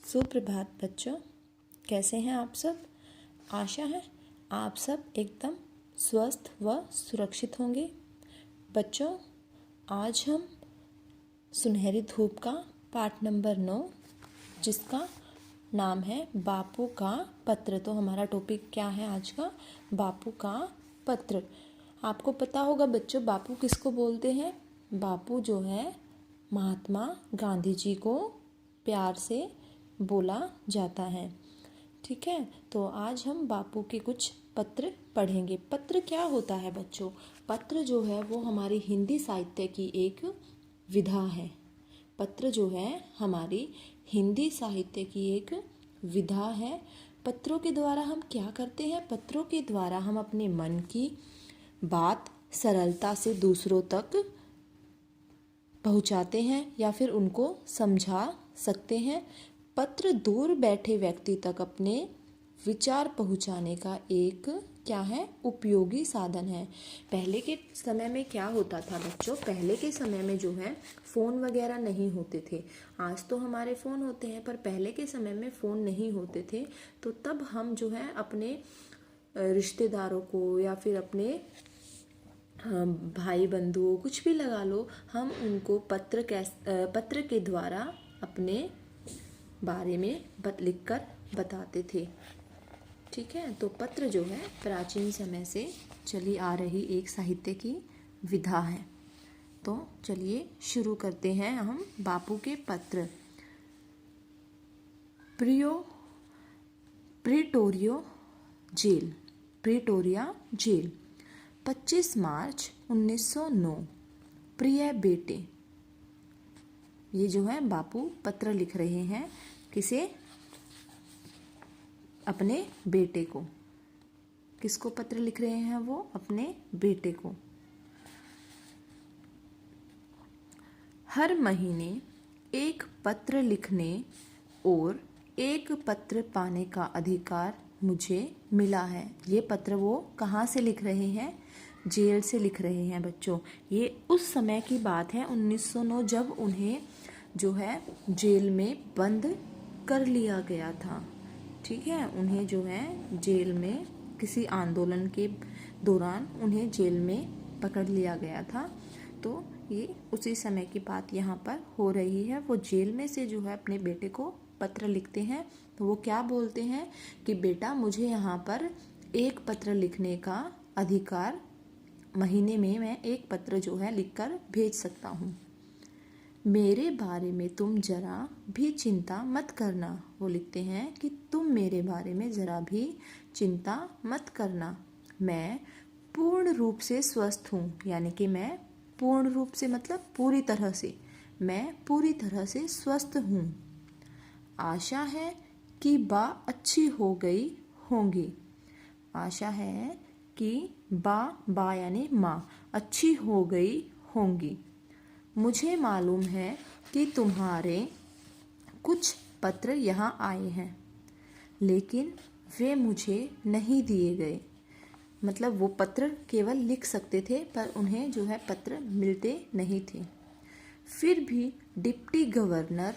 सुप्रभात बच्चों, कैसे हैं आप सब। आशा है आप सब एकदम स्वस्थ व सुरक्षित होंगे। बच्चों, आज हम सुनहरी धूप का पाठ नंबर 9, जिसका नाम है बापू का पत्र। तो हमारा टॉपिक क्या है आज का? बापू का पत्र। आपको पता होगा बच्चों, बापू किसको बोलते हैं? बापू जो है महात्मा गांधी जी को प्यार से बोला जाता है। ठीक है, तो आज हम बापू के कुछ पत्र पढ़ेंगे। पत्र क्या होता है बच्चों? पत्र जो है वो हमारी हिंदी साहित्य की एक विधा है। पत्र जो है हमारी हिंदी साहित्य की एक विधा है। पत्रों के द्वारा हम क्या करते हैं? पत्रों के द्वारा हम अपने मन की बात सरलता से दूसरों तक पहुंचाते हैं या फिर उनको समझा सकते हैं। पत्र दूर बैठे व्यक्ति तक अपने विचार पहुंचाने का एक क्या है? उपयोगी साधन है। पहले के समय में क्या होता था बच्चों? पहले के समय में जो है फ़ोन वगैरह नहीं होते थे। आज तो हमारे फ़ोन होते हैं, पर पहले के समय में फ़ोन नहीं होते थे। तो तब हम जो है अपने रिश्तेदारों को या फिर अपने भाई बंधुओं, कुछ भी लगा लो, हम उनको पत्र के द्वारा अपने बारे में लिखकर बताते थे। ठीक है, तो पत्र जो है प्राचीन समय से चली आ रही एक साहित्य की विधा है। तो चलिए शुरू करते हैं हम बापू के पत्र। प्रिटोरिया जेल 25 मार्च 1909। प्रिय बेटे, ये जो है बापू पत्र लिख रहे हैं। किसे? अपने बेटे को। किसको पत्र लिख रहे हैं वो? अपने बेटे को। हर महीने एक पत्र लिखने और एक पत्र पाने का अधिकार मुझे मिला है। ये पत्र वो कहाँ से लिख रहे हैं? जेल से लिख रहे हैं बच्चों। ये उस समय की बात है 1909, जब उन्हें जो है जेल में बंद कर लिया गया था। ठीक है, उन्हें जो है जेल में किसी आंदोलन के दौरान उन्हें जेल में पकड़ लिया गया था। तो ये उसी समय की बात यहाँ पर हो रही है। वो जेल में से जो है अपने बेटे को पत्र लिखते हैं। तो वो क्या बोलते हैं कि बेटा, मुझे यहाँ पर एक पत्र लिखने का अधिकार, महीने में मैं एक पत्र जो है लिखकर भेज सकता हूँ। मेरे बारे में तुम जरा भी चिंता मत करना। वो लिखते हैं कि तुम मेरे बारे में जरा भी चिंता मत करना। मैं पूर्ण रूप से स्वस्थ हूँ। यानी कि मैं पूर्ण रूप से मतलब पूरी तरह से, मैं पूरी तरह से स्वस्थ हूँ। आशा है कि बा अच्छी हो गई होंगी। आशा है कि बा यानी माँ अच्छी हो गई होंगी। मुझे मालूम है कि तुम्हारे कुछ पत्र यहाँ आए हैं, लेकिन वे मुझे नहीं दिए गए। मतलब वो पत्र केवल लिख सकते थे, पर उन्हें जो है पत्र मिलते नहीं थे। फिर भी डिप्टी गवर्नर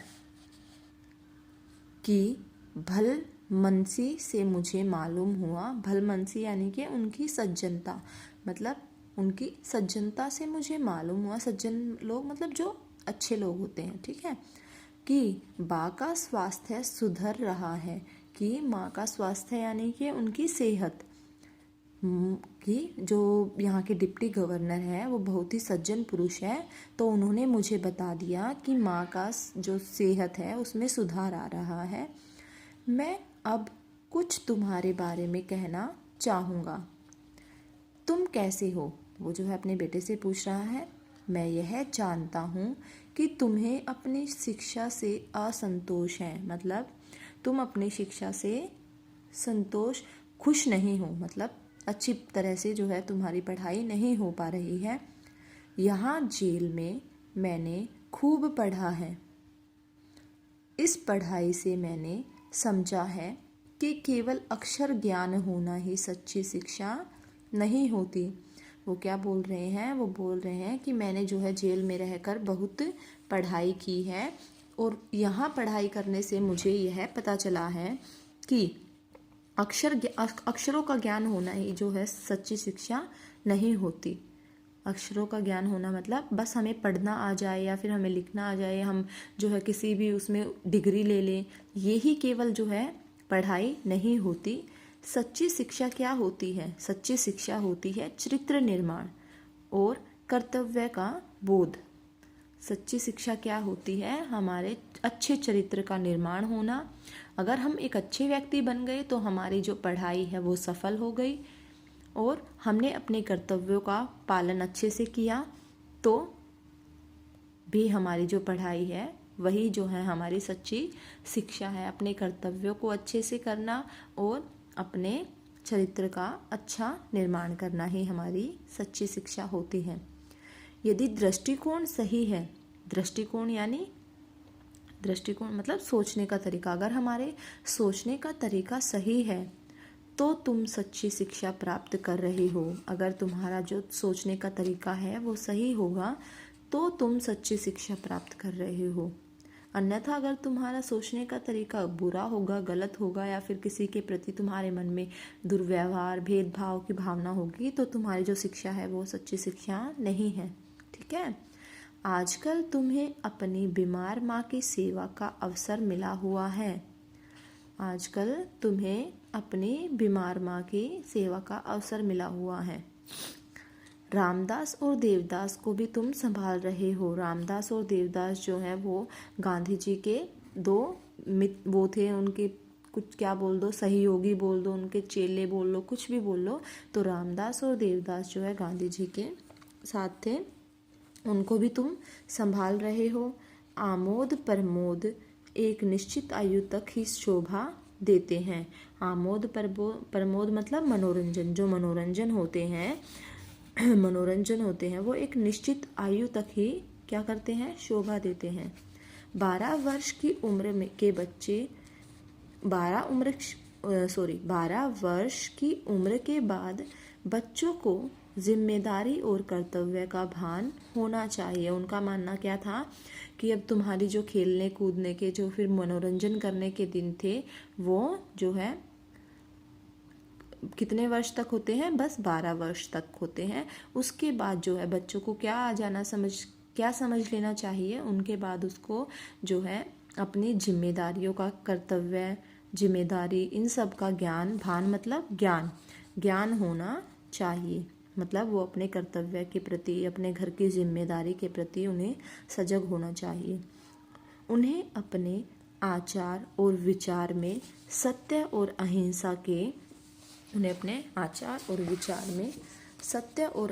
की भलमनसी से मुझे मालूम हुआ। भलमनसी यानी कि उनकी सज्जनता, मतलब उनकी सज्जनता से मुझे मालूम हुआ। सज्जन लोग मतलब जो अच्छे लोग होते हैं, ठीक है, कि बा का स्वास्थ्य सुधर रहा है। कि माँ का स्वास्थ्य यानी कि उनकी सेहत, कि जो यहाँ के डिप्टी गवर्नर है वो बहुत ही सज्जन पुरुष है। तो उन्होंने मुझे बता दिया कि माँ का जो सेहत है उसमें सुधार आ रहा है। मैं अब कुछ तुम्हारे बारे में कहना चाहूँगा। तुम कैसे हो? वो जो है अपने बेटे से पूछ रहा है। मैं यह जानता हूँ कि तुम्हें अपनी शिक्षा से असंतोष है। मतलब तुम अपनी शिक्षा से खुश नहीं हो, मतलब अच्छी तरह से जो है तुम्हारी पढ़ाई नहीं हो पा रही है। यहाँ जेल में मैंने खूब पढ़ा है। इस पढ़ाई से मैंने समझा है कि केवल अक्षर ज्ञान होना ही सच्ची शिक्षा नहीं होती। वो क्या बोल रहे हैं? वो बोल रहे हैं कि मैंने जो है जेल में रहकर बहुत पढ़ाई की है और यहाँ पढ़ाई करने से मुझे यह पता चला है कि अक्षरों का ज्ञान होना ही जो है सच्ची शिक्षा नहीं होती। अक्षरों का ज्ञान होना मतलब बस हमें पढ़ना आ जाए या फिर हमें लिखना आ जाए, हम जो है किसी भी उसमें डिग्री ले लें, यही केवल जो है पढ़ाई नहीं होती। सच्ची शिक्षा क्या होती है? सच्ची शिक्षा होती है चरित्र निर्माण और कर्तव्य का बोध। सच्ची शिक्षा क्या होती है? हमारे अच्छे चरित्र का निर्माण होना। अगर हम एक अच्छे व्यक्ति बन गए तो हमारी जो पढ़ाई है वो सफल हो गई और हमने अपने कर्तव्यों का पालन अच्छे से किया तो भी हमारी जो पढ़ाई है वही जो है हमारी सच्ची शिक्षा है। अपने कर्तव्यों को अच्छे से करना और अपने चरित्र का अच्छा निर्माण करना ही हमारी सच्ची शिक्षा होती है। यदि दृष्टिकोण सही है, दृष्टिकोण यानी दृष्टिकोण मतलब सोचने का तरीका, अगर हमारे सोचने का तरीका सही है तो तुम सच्ची शिक्षा प्राप्त कर रहे हो। अगर तुम्हारा जो सोचने का तरीका है वो सही होगा तो तुम सच्ची शिक्षा प्राप्त कर रहे हो। अन्यथा अगर तुम्हारा सोचने का तरीका बुरा होगा, गलत होगा या फिर किसी के प्रति तुम्हारे मन में दुर्व्यवहार, भेदभाव की भावना होगी तो तुम्हारी जो शिक्षा है वो सच्ची शिक्षा नहीं है। ठीक है। आजकल तुम्हें अपनी बीमार माँ की सेवा का अवसर मिला हुआ है। आजकल तुम्हें अपनी बीमार माँ की सेवा का अवसर मिला हुआ है। रामदास और देवदास को भी तुम संभाल रहे हो। रामदास और देवदास जो है वो गांधी जी के दो वो थे, उनके कुछ क्या बोल दो, सहयोगी बोल दो, उनके चेले बोल लो, कुछ भी बोल लो। तो रामदास और देवदास जो है गांधी जी के साथ थे, उनको भी तुम संभाल रहे हो। आमोद प्रमोद एक निश्चित आयु तक ही शोभा देते हैं। आमोद प्रमोद मतलब मनोरंजन, जो मनोरंजन होते हैं मनोरंजन होते हैं वो एक निश्चित आयु तक ही क्या करते हैं? शोभा देते हैं। 12 वर्ष की उम्र में के बच्चे 12 वर्ष की उम्र के बाद बच्चों को जिम्मेदारी और कर्तव्य का भान होना चाहिए। उनका मानना क्या था कि अब तुम्हारी जो खेलने कूदने के, जो फिर मनोरंजन करने के दिन थे वो जो है कितने वर्ष तक होते हैं? बस 12 वर्ष तक होते हैं। उसके बाद जो है बच्चों को क्या समझ लेना चाहिए? उनके बाद उसको जो है अपनी जिम्मेदारियों का, कर्तव्य, जिम्मेदारी, इन सब का ज्ञान, भान मतलब ज्ञान होना चाहिए। मतलब वो अपने कर्तव्य के प्रति, अपने घर की जिम्मेदारी के प्रति उन्हें सजग होना चाहिए। उन्हें अपने आचार और विचार में सत्य और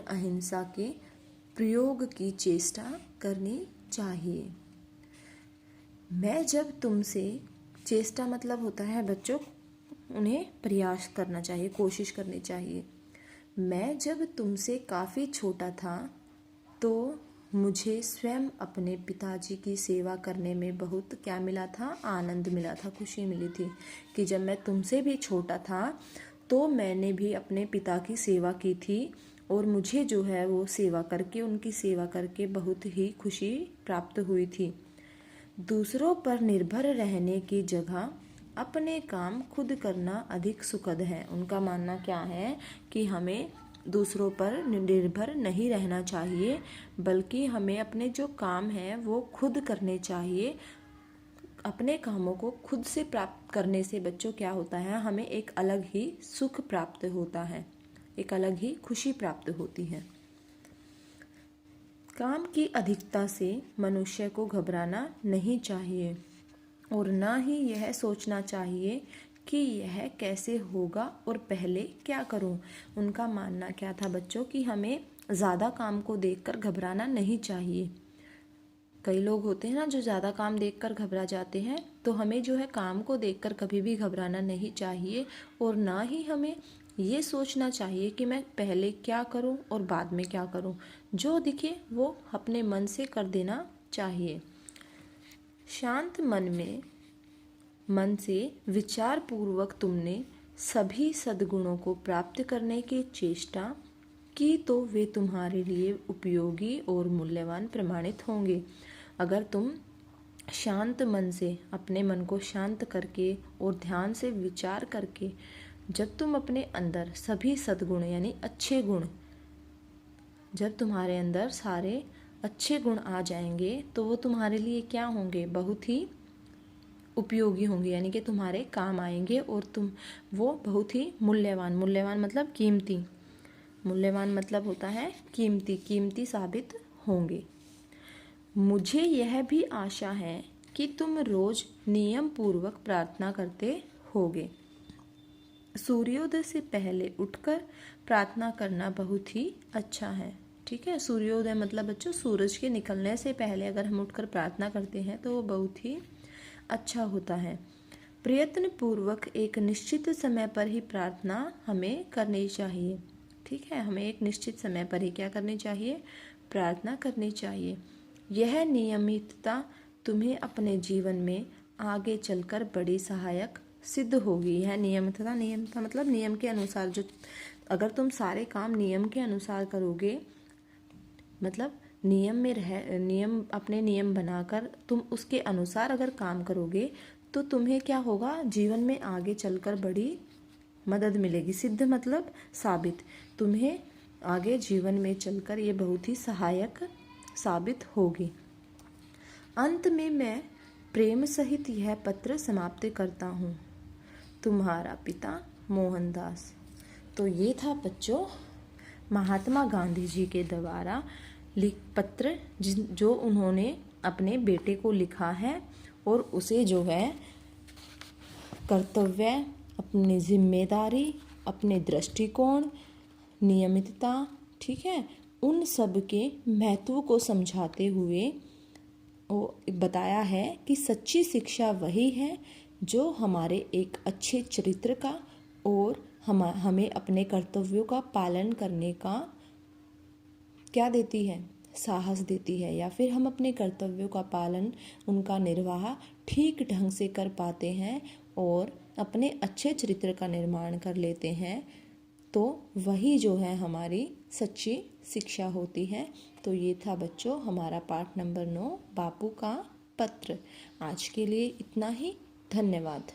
अहिंसा के प्रयोग की चेष्टा करनी चाहिए। मैं जब तुमसे, चेष्टा मतलब होता है बच्चों उन्हें प्रयास करना चाहिए, कोशिश करनी चाहिए। मैं जब तुमसे काफ़ी छोटा था तो मुझे स्वयं अपने पिताजी की सेवा करने में बहुत क्या मिला था? आनंद मिला था, खुशी मिली थी कि जब मैं तुमसे भी छोटा था तो मैंने भी अपने पिता की सेवा की थी और मुझे जो है वो उनकी सेवा करके बहुत ही खुशी प्राप्त हुई थी। दूसरों पर निर्भर रहने की जगह अपने काम खुद करना अधिक सुखद है। उनका मानना क्या है कि हमें दूसरों पर निर्भर नहीं रहना चाहिए, बल्कि हमें अपने जो काम हैं वो खुद करने चाहिए। अपने कामों को खुद से प्राप्त करने से बच्चों क्या होता है? हमें एक अलग ही सुख प्राप्त होता है, एक अलग ही खुशी प्राप्त होती है। काम की अधिकता से मनुष्य को घबराना नहीं चाहिए और ना ही यह सोचना चाहिए कि यह कैसे होगा और पहले क्या करूं। उनका मानना क्या था बच्चों कि हमें ज़्यादा काम को देखकर घबराना नहीं चाहिए। कई लोग होते हैं ना जो ज़्यादा काम देखकर घबरा जाते हैं, तो हमें जो है काम को देखकर कभी भी घबराना नहीं चाहिए और ना ही हमें ये सोचना चाहिए कि मैं पहले क्या करूं और बाद में क्या करूं। जो दिखे वो अपने मन से कर देना चाहिए। शांत मन से विचार पूर्वक तुमने सभी सद्गुणों को प्राप्त करने की चेष्टा की तो वे तुम्हारे लिए उपयोगी और मूल्यवान प्रमाणित होंगे। अगर तुम शांत मन से, अपने मन को शांत करके और ध्यान से विचार करके जब तुम अपने अंदर सभी सद्गुण यानी अच्छे गुण, जब तुम्हारे अंदर सारे अच्छे गुण आ जाएंगे तो वो तुम्हारे लिए क्या होंगे, बहुत ही उपयोगी होंगे, यानी कि तुम्हारे काम आएंगे और तुम वो बहुत ही मूल्यवान, मूल्यवान मतलब कीमती, मूल्यवान मतलब होता है कीमती, कीमती साबित होंगे। मुझे यह भी आशा है कि तुम रोज नियम पूर्वक प्रार्थना करते होगे। सूर्योदय से पहले उठकर प्रार्थना करना बहुत ही अच्छा है। ठीक है, सूर्योदय मतलब बच्चों सूरज के निकलने से पहले अगर हम उठकर प्रार्थना करते हैं तो वो बहुत ही अच्छा होता है। प्रयत्न पूर्वक एक निश्चित समय पर ही प्रार्थना हमें करनी चाहिए। ठीक है, हमें एक निश्चित समय पर ही क्या करनी चाहिए, प्रार्थना करनी चाहिए। यह नियमितता तुम्हें अपने जीवन में आगे चलकर बड़ी सहायक सिद्ध होगी। यह नियमितता, नियमितता मतलब नियम के अनुसार, जो अगर तुम सारे काम नियम के अनुसार करोगे, मतलब नियम में नियम, अपने नियम बनाकर तुम उसके अनुसार अगर काम करोगे तो तुम्हें क्या होगा, जीवन में आगे चलकर बड़ी मदद मिलेगी। सिद्ध मतलब साबित, तुम्हें आगे जीवन में चलकर ये बहुत ही सहायक साबित होगी। अंत में मैं प्रेम सहित यह पत्र समाप्त करता हूँ। तुम्हारा पिता मोहनदास। तो ये था बच्चों महात्मा गांधी जी के द्वारा पत्र जो उन्होंने अपने बेटे को लिखा है, और उसे जो है कर्तव्य, अपनी जिम्मेदारी, अपने दृष्टिकोण, नियमितता, ठीक है, उन सब के महत्व को समझाते हुए वो बताया है कि सच्ची शिक्षा वही है जो हमारे एक अच्छे चरित्र का और हमें अपने कर्तव्यों का पालन करने का क्या देती है, साहस देती है, या फिर हम अपने कर्तव्यों का पालन, उनका निर्वाह ठीक ढंग से कर पाते हैं और अपने अच्छे चरित्र का निर्माण कर लेते हैं, तो वही जो है हमारी सच्ची शिक्षा होती है। तो ये था बच्चों हमारा पाठ नंबर 9 बापू का पत्र। आज के लिए इतना ही। धन्यवाद।